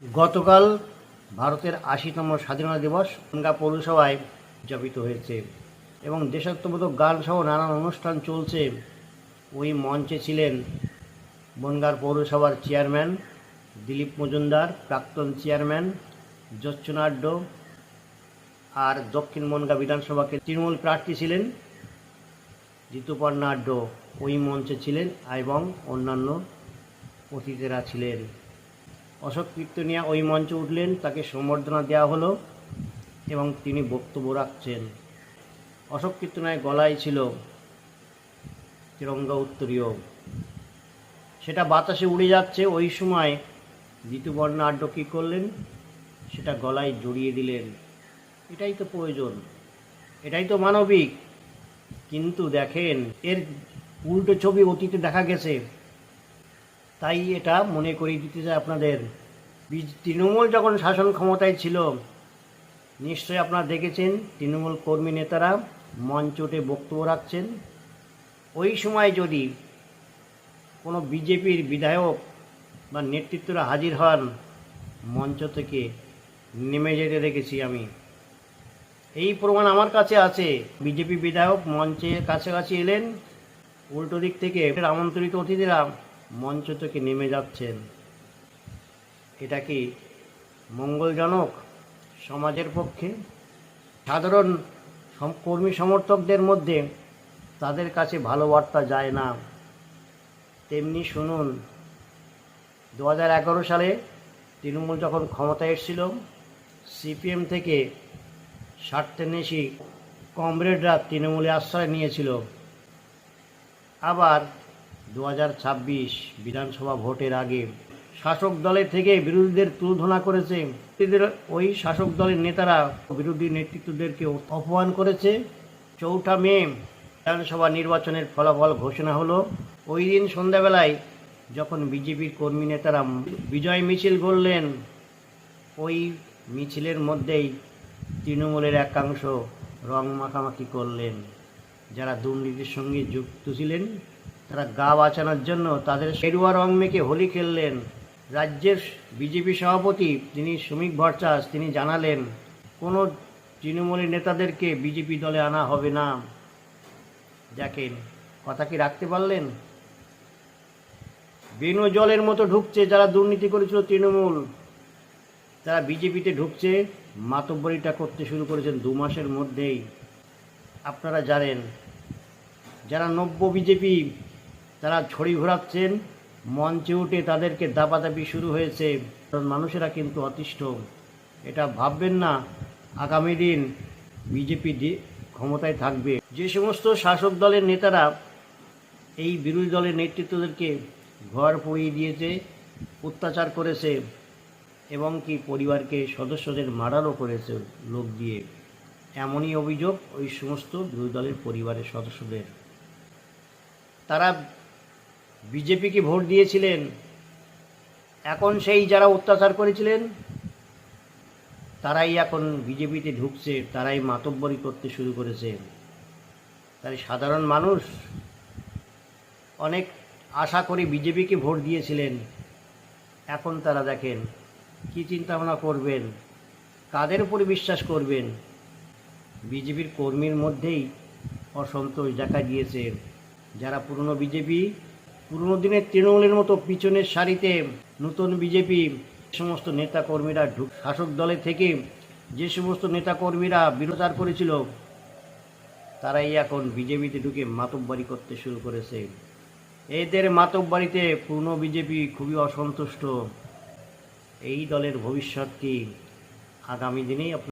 গতকাল ভারতের ৮০তম স্বাধীনতা দিবস বনগাঁ পৌরসভায় উদযাপিত হয়েছে এবং দেশাত্মবোধক গান সহ নানান অনুষ্ঠান চলছে। ওই মঞ্চে ছিলেন বনগাঁ পৌরসভার চেয়ারম্যান দিলীপ মজুমদার, প্রাক্তন চেয়ারম্যান জ্যোৎস্না আর দক্ষিণ বনগাঁ বিধানসভাকে তৃণমূল প্রার্থী ছিলেন ঋতুপর্ণা আড্ড ওই মঞ্চে ছিলেন এবং অন্যান্য অতিথিরা ছিলেন। অশোক কীর্তনিয়া ওই মঞ্চে উঠলেন, তাকে সম্বর্ধনা দেওয়া হলো এবং তিনি বক্তব্য রাখছেন। অশোক কীর্তনিয়ার গলায় ছিল তিরঙ্গা উত্তরীয়, সেটা বাতাসে উড়ে যাচ্ছে। ওই সময় ঋতুপর্ণা আড্ড কী করলেন, সেটা গলায় জড়িয়ে দিলেন। এটাই তো প্রয়োজন, এটাই তো মানবিক। কিন্তু দেখেন, এর উল্টো ছবি অতীতে দেখা গেছে, তাই এটা মনে করিয়ে দিতে চাই আপনাদের। তৃণমূল যখন শাসন ক্ষমতায় ছিল, নিশ্চয়ই আপনারা দেখেছেন তৃণমূল কর্মী নেতারা মঞ্চে উঠে বক্তব্য রাখছেন। ওই সময় যদি কোনো বিজেপির বিধায়ক বা নেতৃত্বরা হাজির হন, মঞ্চ থেকে নেমে যেতে দেখেছি আমি। এই প্রমাণ আমার কাছে আছে। বিজেপি বিধায়ক মঞ্চের কাছাকাছি এলেন, উল্টো দিক থেকে আমন্ত্রিত অতিথিরা মঞ্চ থেকে নেমে যাচ্ছেন। এটা কি মঙ্গলজনক সমাজের পক্ষে? সাধারণ কর্মী সমর্থকদের মধ্যে তাদের কাছে ভালো বার্তা যায় না। তেমনি শুনুন, 2011 সালে তৃণমূল যখন ক্ষমতায় এসেছিল, সিপিএম থেকে স্বার্থান্বেষী কমরেডরা তৃণমূলে আশ্রয় নিয়েছিল। আবার 2026 বিধানসভা ভোটের আগে শাসক দলের থেকে বিরোধীদের তুলোধনা করেছে। ওই শাসক দলের নেতারা বিরোধী নেতৃত্বদেরকে অপমান করেছে। 4 মে বিধানসভা নির্বাচনের ফলাফল ঘোষণা হলো। ওই দিন সন্ধ্যাবেলায় যখন বিজেপির কর্মী নেতারা বিজয় মিছিল করলেন, ওই মিছিলের মধ্যেই তৃণমূলের একাংশ রং মাখামাখি করলেন। যারা দুর্নীতির সঙ্গে যুক্ত ছিলেন, তারা গা বাঁচানোর জন্য তাদের গেরুয়া রং মেখে হোলি খেললেন। রাজ্যের বিজেপি সভাপতি তিনি শ্রমিক ভট্টাচার্য তিনি জানালেন, কোনো তৃণমূলের নেতাদেরকে বিজেপি দলে আনা হবে না। দেখেন, কথা কি রাখতে পারলেন? বেনু জলের মতো ঢুকছে যারা দুর্নীতি করেছিল তৃণমূল, তারা বিজেপিতে ঢুকছে, মাতব্বরিটা করতে শুরু করেছেন 2 মাসের মধ্যেই। আপনারা জানেন, যারা নব্য বিজেপি তারা ছড়ি ঘোরাচ্ছেন, মঞ্চে উঠে তাদেরকে দাপাদাপি শুরু হয়েছে। মানুষেরা কিন্তু অতিষ্ঠ। এটা ভাববেন না আগামী দিন বিজেপি ক্ষমতায় থাকবে। যে সমস্ত শাসক দলের নেতারা এই বিরোধী দলের নেতৃত্বদেরকে ঘর পুড়িয়ে দিয়েছে, অত্যাচার করেছে এবং কি পরিবারকে সদস্যদের মার্ডারও করেছে লোক দিয়ে, এমনই অভিযোগ ওই সমস্ত বিরোধী দলের পরিবারের সদস্যদের। তারা বিজেপিকে ভোট দিয়েছিলেন, এখন সেই যারা অত্যাচার করেছিলেন তারাই এখন বিজেপিতে ঢুকছে, তারাই মাতব্বরি করতে শুরু করেছে। তাই সাধারণ মানুষ অনেক আশা করে বিজেপিকে ভোট দিয়েছিলেন, এখন তারা দেখেন কী চিন্তাভাবনা করবেন, কাদের উপরে বিশ্বাস করবেন। বিজেপির কর্মীর মধ্যেই অসন্তোষ দেখা দিয়েছে। যারা পুরনো বিজেপি, পুরনো দিনের তৃণমূলের মতো পিছনের সারিতে নতুন বিজেপি সমস্ত নেতাকর্মীরা শাসক দলের থেকে যে সমস্ত নেতাকর্মীরা বিরোধার করেছিল, তারাই এখন বিজেপিতে ঢুকে মাতব্বরি করতে শুরু করেছে। এদের মাতব্বরিতে পুরনো বিজেপি খুবই অসন্তুষ্ট। এই দলের ভবিষ্যৎ কি আগামী দিনেই